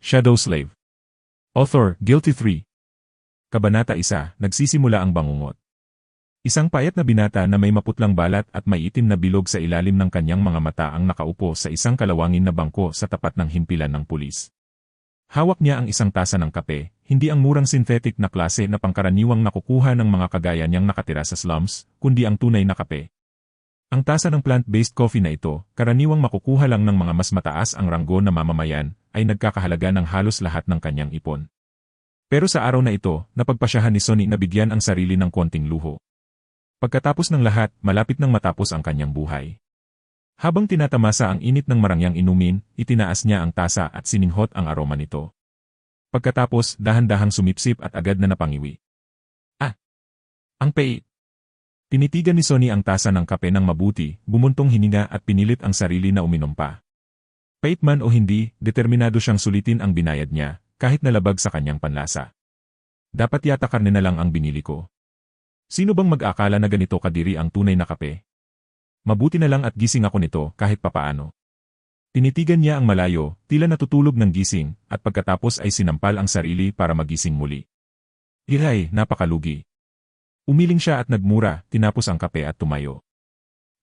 Shadow Slave. Author, Guilty 3. Kabanata 1, nagsisimula ang bangungot. Isang payat na binata na may maputlang balat at may itim na bilog sa ilalim ng kanyang mga mata ang nakaupo sa isang kalawangin na bangko sa tapat ng himpilan ng pulis. Hawak niya ang isang tasa ng kape, hindi ang murang synthetic na klase na pangkaraniwang nakukuha ng mga kagaya niyang nakatira sa slums, kundi ang tunay na kape. Ang tasa ng plant-based coffee na ito, karaniwang makukuha lang ng mga mas mataas ang ranggo na mamamayan, ay nagkakahalaga ng halos lahat ng kanyang ipon. Pero sa araw na ito, napagpasyahan ni Sonny na bigyan ang sarili ng konting luho. Pagkatapos ng lahat, malapit nang matapos ang kanyang buhay. Habang tinatamasa ang init ng marangyang inumin, itinaas niya ang tasa at sininghot ang aroma nito. Pagkatapos, dahan-dahang sumipsip at agad na napangiwi. Ang pait! Tinitigan ni Sonny ang tasa ng kape ng mabuti, bumuntong hininga at pinilit ang sarili na uminom pa. Pait man o hindi, determinado siyang sulitin ang binayad niya, kahit nalabag sa kanyang panlasa. Dapat yata karne na lang ang binili ko. Sino bang mag-akala na ganito kadiri ang tunay na kape? Mabuti na lang at gising ako nito kahit papaano. Tinitigan niya ang malayo, tila natutulog ng gising, at pagkatapos ay sinampal ang sarili para magising muli. Iray, napakalugi. Umiling siya at nagmura, tinapos ang kape at tumayo.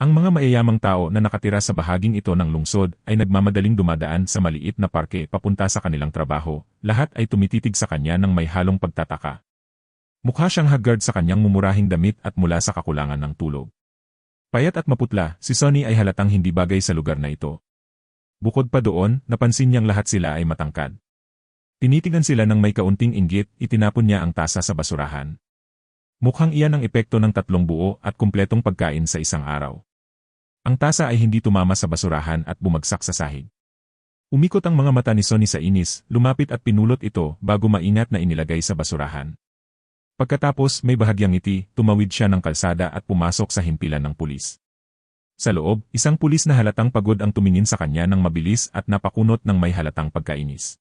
Ang mga mayayamang tao na nakatira sa bahaging ito ng lungsod ay nagmamadaling dumadaan sa maliit na parke papunta sa kanilang trabaho, lahat ay tumititig sa kanya ng may halong pagtataka. Mukha siyang haggard sa kanyang mumurahing damit at mula sa kakulangan ng tulog. Payat at maputla, si Sonny ay halatang hindi bagay sa lugar na ito. Bukod pa doon, napansin niyang lahat sila ay matangkad. Tinitingnan sila ng may kaunting inggit, itinapon niya ang tasa sa basurahan. Mukhang iyan ang epekto ng 3 buo at kumpletong pagkain sa isang araw. Ang tasa ay hindi tumama sa basurahan at bumagsak sa sahig. Umikot ang mga mata ni Sonny sa inis, lumapit at pinulot ito bago maingat na inilagay sa basurahan. Pagkatapos may bahagyang ngiti, tumawid siya ng kalsada at pumasok sa himpilan ng pulis. Sa loob, isang pulis na halatang pagod ang tumingin sa kanya ng mabilis at napakunot ng may halatang pagkainis.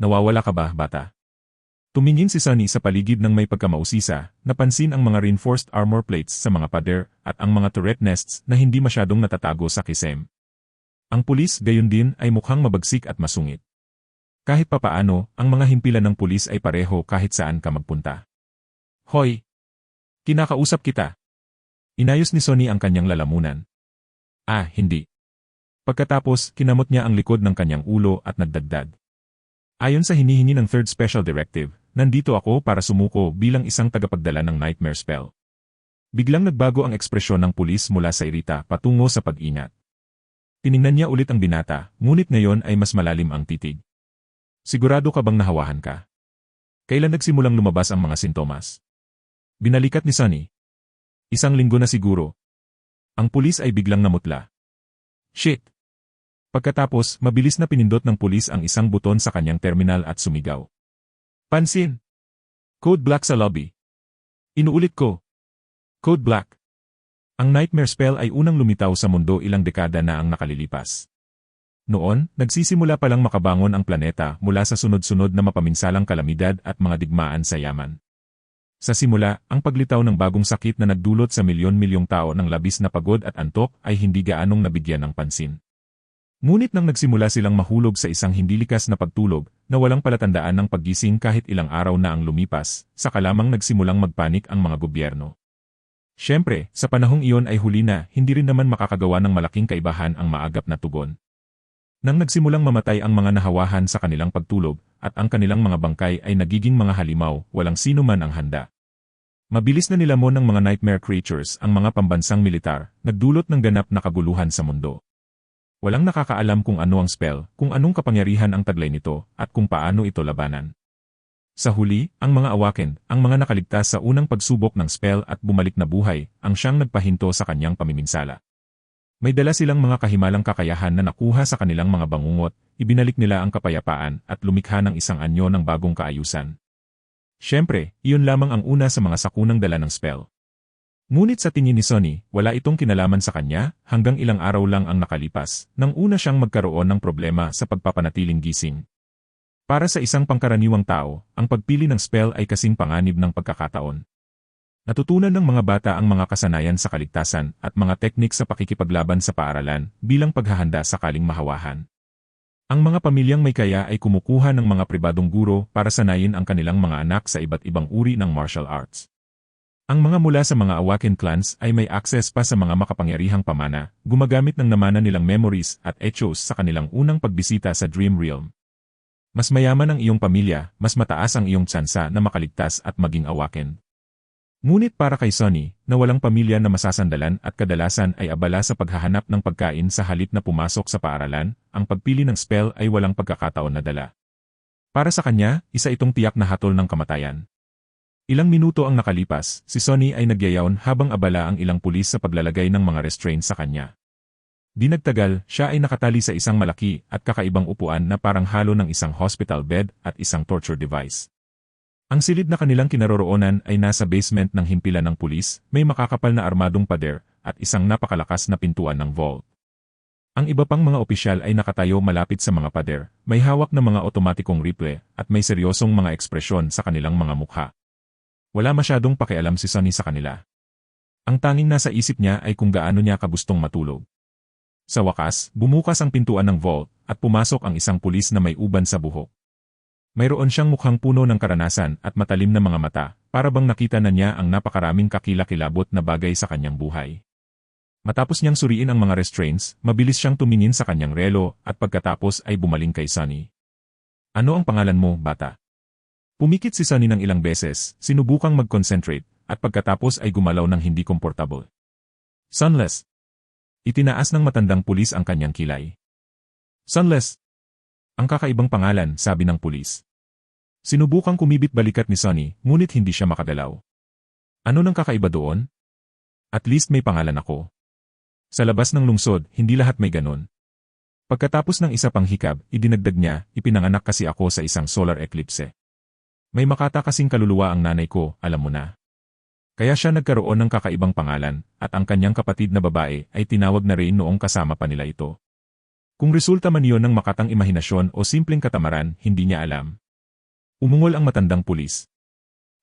Nawawala ka ba, bata? Tumingin si Sonny sa paligid ng may pagkamausisa, napansin ang mga reinforced armor plates sa mga pader at ang mga turret nests na hindi masyadong natatago sa kisem. Ang pulis gayon din ay mukhang mabagsik at masungit. Kahit papaano, ang mga himpilan ng pulis ay pareho kahit saan ka magpunta. Hoy! Kinakausap kita. Inayos ni Sonny ang kanyang lalamunan. Hindi. Pagkatapos, kinamot niya ang likod ng kanyang ulo at nagdagdag. Ayon sa hinihingi ng 3rd Special Directive, nandito ako para sumuko bilang isang tagapagdala ng nightmare spell. Biglang nagbago ang ekspresyon ng pulis mula sa irita patungo sa pag-ingat. Tiningnan niya ulit ang binata, ngunit ngayon ay mas malalim ang titig. Sigurado ka bang nahawahan ka? Kailan nagsimulang lumabas ang mga sintomas? Binalikat ni Sonny. 1 linggo na siguro. Ang pulis ay biglang namutla. Shit! Pagkatapos, mabilis na pinindot ng pulis ang isang buton sa kanyang terminal at sumigaw. Pansin! Code Black sa lobby. Inuulit ko. Code Black. Ang nightmare spell ay unang lumitaw sa mundo ilang dekada na ang nakalilipas. Noon, nagsisimula palang makabangon ang planeta mula sa sunod-sunod na mapaminsalang kalamidad at mga digmaan sa yaman. Sa simula, ang paglitaw ng bagong sakit na nagdulot sa milyon-milyong tao ng labis na pagod at antok ay hindi gaanong nabigyan ng pansin. Ngunit nang nagsimula silang mahulog sa isang hindi likas na pagtulog, na walang palatandaan ng paggising kahit ilang araw na ang lumipas, saka lamang nagsimulang magpanik ang mga gobyerno. Siyempre, sa panahong iyon ay huli na, hindi rin naman makakagawa ng malaking kaibahan ang maagap na tugon. Nang nagsimulang mamatay ang mga nahawahan sa kanilang pagtulog, at ang kanilang mga bangkay ay nagiging mga halimaw, walang sino man ang handa. Mabilis na nilamon ng mga nightmare creatures ang mga pambansang militar, nagdulot ng ganap na kaguluhan sa mundo. Walang nakakaalam kung ano ang spell, kung anong kapangyarihan ang taglay nito, at kung paano ito labanan. Sa huli, ang mga awaken, ang mga nakaligtas sa unang pagsubok ng spell at bumalik na buhay, ang siyang nagpahinto sa kanyang pamiminsala. May dala silang mga kahimalang kakayahan na nakuha sa kanilang mga bangungot, ibinalik nila ang kapayapaan at lumikha ng isang anyo ng bagong kaayusan. Siyempre, iyon lamang ang una sa mga sakunang dala ng spell. Ngunit sa tingin ni Sonny, wala itong kinalaman sa kanya, hanggang ilang araw lang ang nakalipas, nang una siyang magkaroon ng problema sa pagpapanatiling gising. Para sa isang pangkaraniwang tao, ang pagpili ng spell ay kasing panganib ng pagkakataon. Natutunan ng mga bata ang mga kasanayan sa kaligtasan at mga teknik sa pakikipaglaban sa paaralan bilang paghahanda sakaling mahawahan. Ang mga pamilyang may kaya ay kumukuha ng mga pribadong guro para sanayin ang kanilang mga anak sa iba't ibang uri ng martial arts. Ang mga mula sa mga Awaken clans ay may access pa sa mga makapangyarihang pamana, gumagamit ng namana nilang memories at echos sa kanilang unang pagbisita sa Dream Realm. Mas mayaman ang iyong pamilya, mas mataas ang iyong tsansa na makaligtas at maging Awaken. Ngunit para kay Sonny, na walang pamilya na masasandalan at kadalasan ay abala sa paghahanap ng pagkain sa halip na pumasok sa paaralan, ang pagpili ng spell ay walang pagkakataon na dala. Para sa kanya, isa itong tiyak na hatol ng kamatayan. Ilang minuto ang nakalipas, si Sonny ay nagyayaon habang abala ang ilang pulis sa paglalagay ng mga restraint sa kanya. Di nagtagal, siya ay nakatali sa isang malaki at kakaibang upuan na parang halo ng isang hospital bed at isang torture device. Ang silid na kanilang kinaroroonan ay nasa basement ng himpilan ng pulis, may makakapal na armadong pader at isang napakalakas na pintuan ng vault. Ang iba pang mga opisyal ay nakatayo malapit sa mga pader, may hawak na mga otomatikong rifle at may seryosong mga ekspresyon sa kanilang mga mukha. Wala masyadong pakialam si Sonny sa kanila. Ang tanging nasa isip niya ay kung gaano niya kabustong matulog. Sa wakas, bumukas ang pintuan ng vault at pumasok ang isang pulis na may uban sa buhok. Mayroon siyang mukhang puno ng karanasan at matalim na mga mata, para bang nakita na niya ang napakaraming kakilakilabot na bagay sa kanyang buhay. Matapos niyang suriin ang mga restraints, mabilis siyang tumingin sa kanyang relo at pagkatapos ay bumaling kay Sonny. Ano ang pangalan mo, bata? Pumikit si Sonny ng ilang beses, sinubukang mag-concentrate, at pagkatapos ay gumalaw ng hindi komportable. Sunless. Itinaas ng matandang pulis ang kanyang kilay. Sunless. Ang kakaibang pangalan, sabi ng pulis. Sinubukang kumibit balikat ni Sonny, ngunit hindi siya makagalaw. Ano nang kakaiba doon? At least may pangalan ako. Sa labas ng lungsod, hindi lahat may ganon. Pagkatapos ng isa pang hikab, idinagdag niya, ipinanganak kasi ako sa isang solar eclipse. May makata kasing kaluluwa ang nanay ko, alam mo na. Kaya siya nagkaroon ng kakaibang pangalan, at ang kanyang kapatid na babae ay tinawag na rin noong kasama pa nila ito. Kung resulta man iyon ng makatang imahinasyon o simpleng katamaran, hindi niya alam. Umungol ang matandang pulis.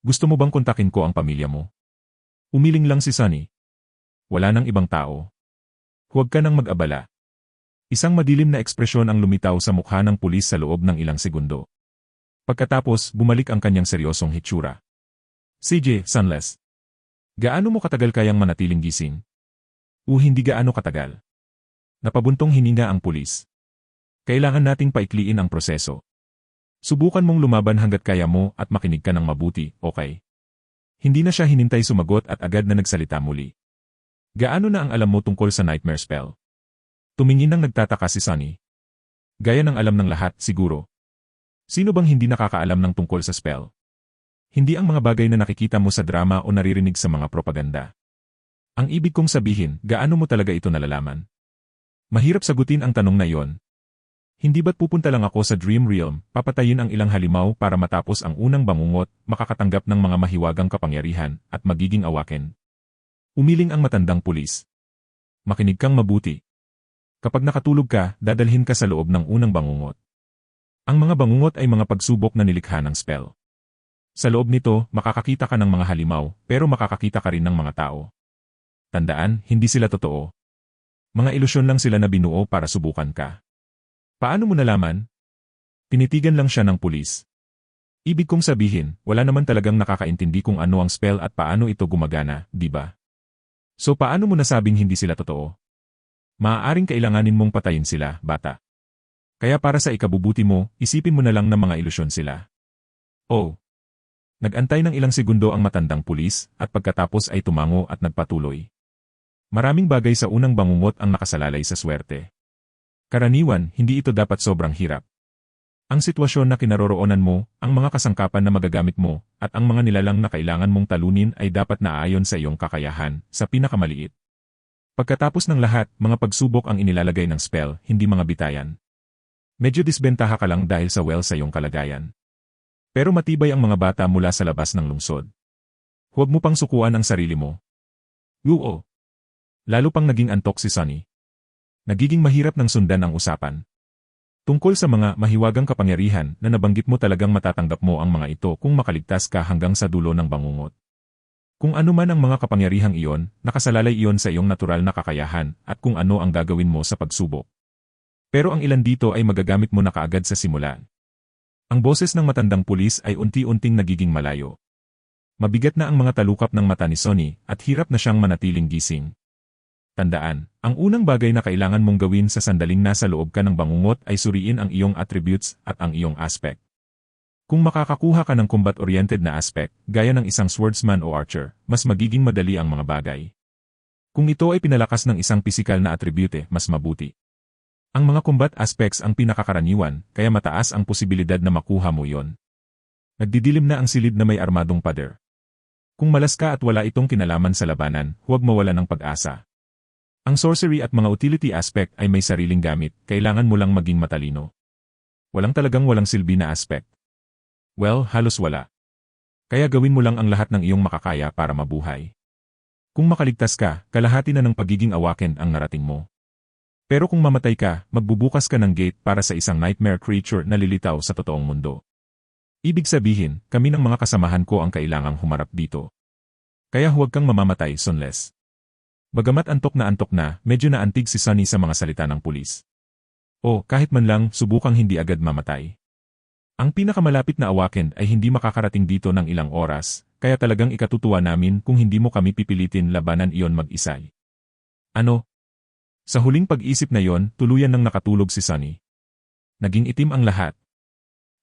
Gusto mo bang kontakin ko ang pamilya mo? Umiling lang si Sonny. Wala nang ibang tao. Huwag ka nang mag-abala. Isang madilim na ekspresyon ang lumitaw sa mukha ng pulis sa loob ng ilang segundo. Pagkatapos, bumalik ang kanyang seryosong hitsura. CJ, Sunless. Gaano mo katagal kayang manatiling gising? Hindi gaano katagal. Napabuntong hininga ang pulis. Kailangan nating paikliin ang proseso. Subukan mong lumaban hanggat kaya mo at makinig ka ng mabuti, okay? Hindi na siya hinintay sumagot at agad na nagsalita muli. Gaano na ang alam mo tungkol sa nightmare spell? Tumingin nang nagtataka si Sonny. Gaya ng alam ng lahat, siguro. Sino bang hindi nakakaalam ng tungkol sa spell? Hindi ang mga bagay na nakikita mo sa drama o naririnig sa mga propaganda. Ang ibig kong sabihin, gaano mo talaga ito nalalaman? Mahirap sagutin ang tanong na iyon. Hindi ba't pupunta lang ako sa Dream Realm, papatayin ang ilang halimaw para matapos ang unang bangungot, makakatanggap ng mga mahiwagang kapangyarihan, at magiging Awaken? Umiling ang matandang pulis. Makinig kang mabuti. Kapag nakatulog ka, dadalhin ka sa loob ng unang bangungot. Ang mga bangungot ay mga pagsubok na nilikha ng spell. Sa loob nito, makakakita ka ng mga halimaw, pero makakakita ka rin ng mga tao. Tandaan, hindi sila totoo. Mga ilusyon lang sila na binuo para subukan ka. Paano mo nalaman? Tinitigan lang siya ng pulis. Ibig kong sabihin, wala naman talagang nakakaintindi kung ano ang spell at paano ito gumagana, di ba? So paano mo nasabing hindi sila totoo? Maaaring kailanganin mong patayin sila, bata. Kaya para sa ikabubuti mo, isipin mo na lang na mga ilusyon sila. Oh. Nag-antay ng ilang segundo ang matandang pulis, at pagkatapos ay tumango at nagpatuloy. Maraming bagay sa unang bangungot ang nakasalalay sa swerte. Karaniwan, hindi ito dapat sobrang hirap. Ang sitwasyon na kinaroroonan mo, ang mga kasangkapan na magagamit mo, at ang mga nilalang na kailangan mong talunin ay dapat naayon sa iyong kakayahan, sa pinakamaliit. Pagkatapos ng lahat, mga pagsubok ang inilalagay ng spell, hindi mga bitayan. Medyo disbentaha ka lang dahil sa sa iyong kalagayan. Pero matibay ang mga bata mula sa labas ng lungsod. Huwag mo pang sukuan ang sarili mo. Oo. Lalo pang naging antok si Sonny. Nagiging mahirap ng sundan ang usapan. Tungkol sa mga mahiwagang kapangyarihan na nabanggit mo talagang matatanggap mo ang mga ito kung makaligtas ka hanggang sa dulo ng bangungot. Kung ano man ang mga kapangyarihang iyon, nakasalalay iyon sa iyong natural na kakayahan at kung ano ang gagawin mo sa pagsubok. Pero ang ilan dito ay magagamit mo na kaagad sa simula. Ang boses ng matandang pulis ay unti-unting nagiging malayo. Mabigat na ang mga talukap ng mata ni Sonny at hirap na siyang manatiling gising. Tandaan, ang unang bagay na kailangan mong gawin sa sandaling nasa loob ka ng bangungot ay suriin ang iyong attributes at ang iyong aspect. Kung makakakuha ka ng combat-oriented na aspect, gaya ng isang swordsman o archer, mas magiging madali ang mga bagay. Kung ito ay pinalakas ng isang pisikal na attribute, mas mabuti. Ang mga combat aspects ang pinakakaraniwan, kaya mataas ang posibilidad na makuha mo yon. Nagdidilim na ang silid na may armadong pader. Kung malas ka at wala itong kinalaman sa labanan, huwag mawala ng pag-asa. Ang sorcery at mga utility aspect ay may sariling gamit, kailangan mo lang maging matalino. Walang silbi na aspect. Well, halos wala. Kaya gawin mo lang ang lahat ng iyong makakaya para mabuhay. Kung makaligtas ka, kalahati na ng pagiging awaken ang narating mo. Pero kung mamatay ka, magbubukas ka ng gate para sa isang nightmare creature na lilitaw sa totoong mundo. Ibig sabihin, kami ng mga kasamahan ko ang kailangang humarap dito. Kaya huwag kang mamamatay, Sonles. Bagamat antok na, medyo naantig si Sonny sa mga salita ng pulis. O, kahit man lang, subukang hindi agad mamatay. Ang pinakamalapit na awaken ay hindi makakarating dito ng ilang oras, kaya talagang ikatutuwa namin kung hindi mo kami pipilitin labanan iyon mag-isay. Ano? Sa huling pag-isip na yon, tuluyan nang nakatulog si Sonny. Naging itim ang lahat.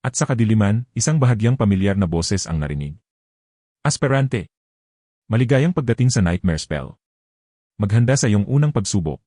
At sa kadiliman, isang bahagyang pamilyar na boses ang narinig. Aspirante! Maligayang pagdating sa nightmare spell. Maghanda sa iyong unang pagsubok.